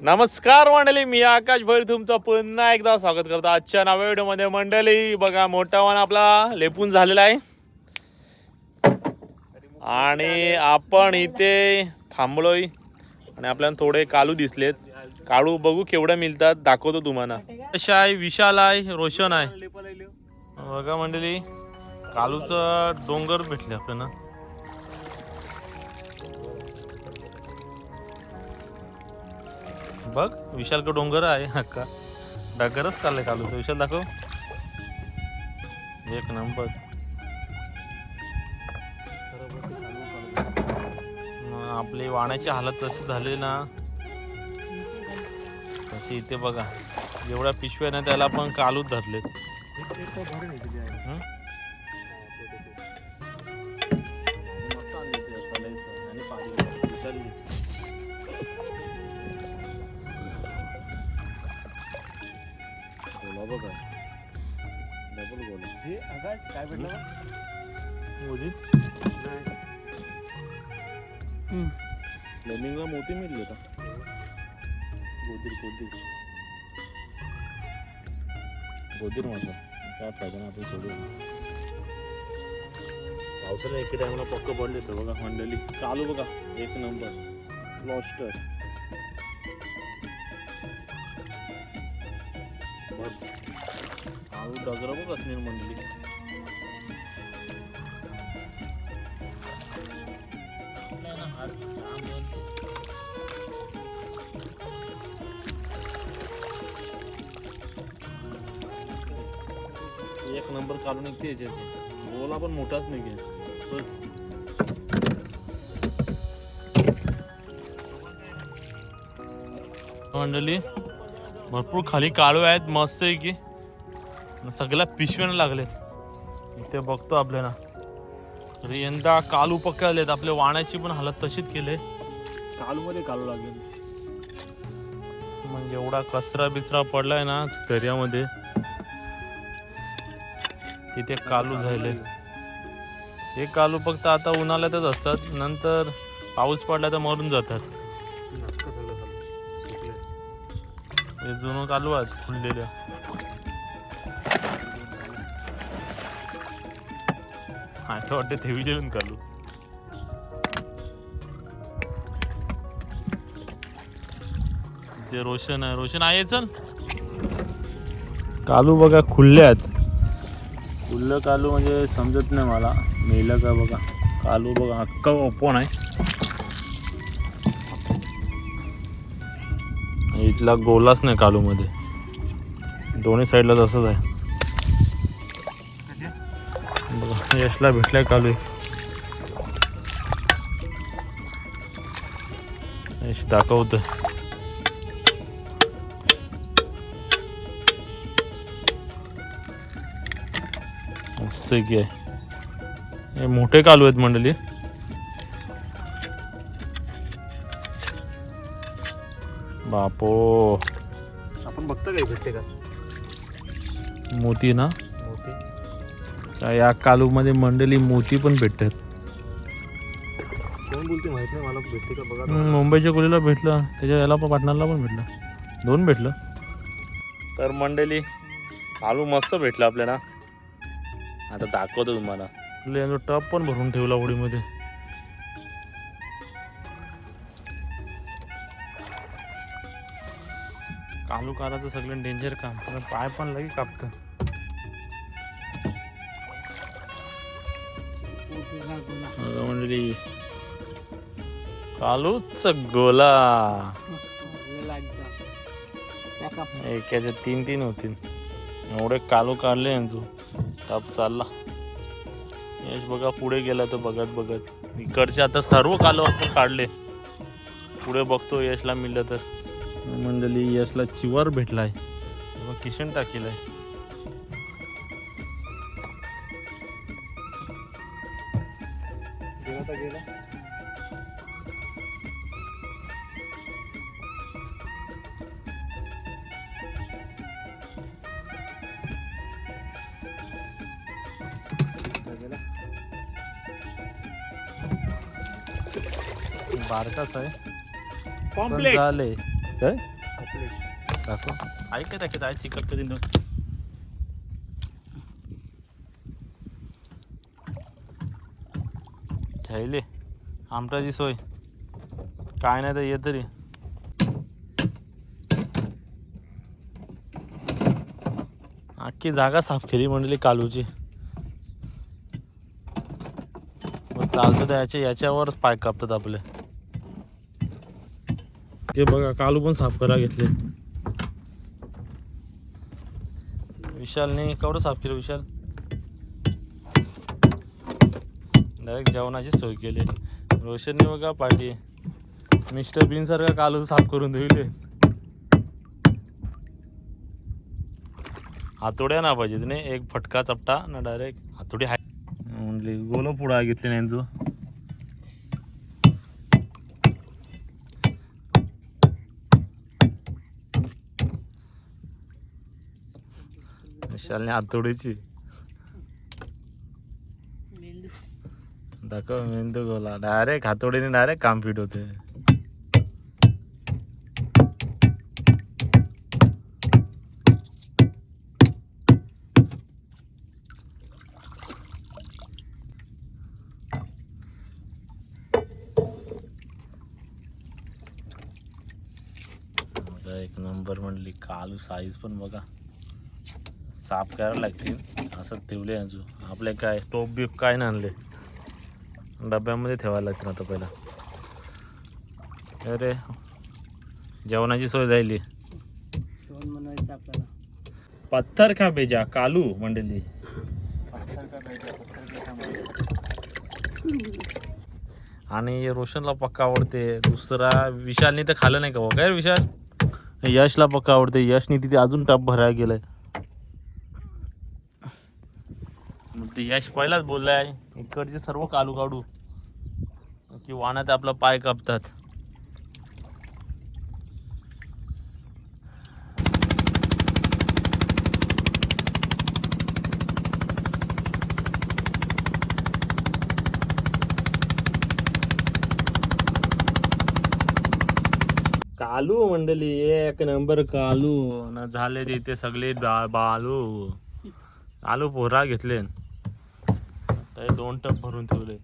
नमस्कार मंडळी, मी आकाश भैर तुमचं पुन्हा एकदा स्वागत करतो आजच्या नव्या व्हिडिओमध्ये. मंडळी बघा, मोठा वाण आपला लेपून झालेला आहे आणि आपण इथे थांबलोय आणि आपल्याला थोडे कालू दिसलेत. काळू बघू केवढे मिळतात, दाखवतो तुम्हाला. कशा आहे, विशाल आहे, रोशन आहे. बघा मंडळी, कालूचं डोंगर भेटले आपल्याला. बघ, विशाल का डोंगर आहे हक्का, डगरच काढलाय कालूचं. विशाल दाखव, एक नंबर. आपली वाण्याची हालत तशी झाली ना, तशी इथे बघा एवढ्या पिशव्या ना त्याला पण कालूच धरलेत. बघा डबल गोल हे आकाश काय भेटलं फ्लेमिंगला मोती मिळले का? गोदीर माझा काय फायदा ना, आपण सोडून पावसाला एके टायमाला पक्क पडले तर बघा मंडळी. चालू बघा, एक नंबर लॉस्टर. आळू डगरा बघ असणे मंडळी. एक नंबर काढून निघते याच्यात. गोला पण मोठाच नाही घे मंडळी. भरपूर खाली काळू आहेत, मस्त आहे की. सगळ्या पिशव्यानं लागलेत इथे बघतो आपल्याला. तरी यंदा कालू पकडलेत. आपल्या वाण्याची पण हालत तशीच केले. कालू मध्ये कालू लागेल म्हणजे एवढा कचरा बिचरा पडलाय ना दर्यामध्ये, तिथे कालू झाले. हे कालू फक्त आता उन्हाळ्यातच असतात, नंतर पाऊस पडला तर मरून जातात. हे जुनं कालू आहेत खुललेल्या. असं वाटतं ठेवी जेवण कालू. जे रोशन आहे, रोशन आहे चल. कालू बघा खुल्ले आहेत. खुल्लं कालू म्हणजे समजत नाही मला, मेलं का बघा. कालू बघा अक्का ओपन आहे. इथला गोलाच नाही कालू मध्ये, दोन्ही साईडला तसंच आहे बघा. यशला भेटलाय कालू. यश दाखवतोय. मस्त की आहे. हे मोठे कालू आहेत मंडळी. बापो, आपण बघतो काय भेटते का मोती ना. मोती या कालू मध्ये मंडळी मोती पण भेटतात. कोण बोलते माहित नाही मला, भेटते का बघा. मुंबईच्या कुलीला भेटलं, त्याच्या याला पण पाटणाला पण भेटलं, दोन भेटलं. तर मंडळी कालू मस्त भेटलं आपल्याला. आता दाखवतो तुम्हाला. टप पण भरून ठेवला होडीमध्ये. कालू काढायचं सगळं डेंजर काम, पाय पण लगे कापतं. मंडळी कालूच गोला. एकाच्या तीन तीन होतील एवढे कालू काढले यांचो. ताप चालला. यश बघा पुढे गेला तर बघत बघत इकडचे आता सर्व कालू आपण काढले. पुढे बघतो यशला मिळलं तर. मंडळी यशला चिवर भेटलाय, किशन टाकेलाय. गेला बारकाच आहे पॉम्पलेट झाले काय दाखव ऐक काय त्याच्यात आहे चिकट कधी ठेवले आमटाची सोय काय नाही तर ये तरी अख्खी जागा साफ केली म्हणली कालूची. मग चालतं तर याच्यावरच पाय कापतात आपले. ते बघा कालू पण साफ करा घेतले. विशालने केवढं साफ केलं विशाल. डायरेक्ट जेवणाची सोय केली. रोशनने बघा पाठी मिस्टर बीन सारखा कालू साफ करून ठेवले. हातोड्या ना पाहिजे तिने एक फटका चपटा ना डायरेक्ट हातोडी हाय म्हणली गोल पुढा घेतली नाही जो. विशालने हातोडीची दाखव मेंदू गोला डायरेक्ट हातोडीने डायरेक्ट काम फिट होते. एक नंबर म्हणली कालू साईज पण बघा साफ करायला लागतील असं ठेवले अजून. आपले काय टोप बीप काय नाही आणले डब्यामध्ये ठेवायला लागतील आता पहिला. अरे जेवणाची सोय झाली. पत्थर का भेजा कालू मंडळी. आणि रोशनला पक्का आवडते. दुसरा विशालने तर खाल्लं नाही का काय विशाल. यशला पक्का आवडते. यशने तिथे अजून टप भरायला गेलाय. मग ते यश पहिलाच बोललाय इकडचे सर्व कालू काढू की वाहनात आपला पाय कापतात. कालू मंडळी एक नंबर कालू ना झाले तिथे सगळे बालू आलू पोरा घेतले. 2 टप भरून ठेवले.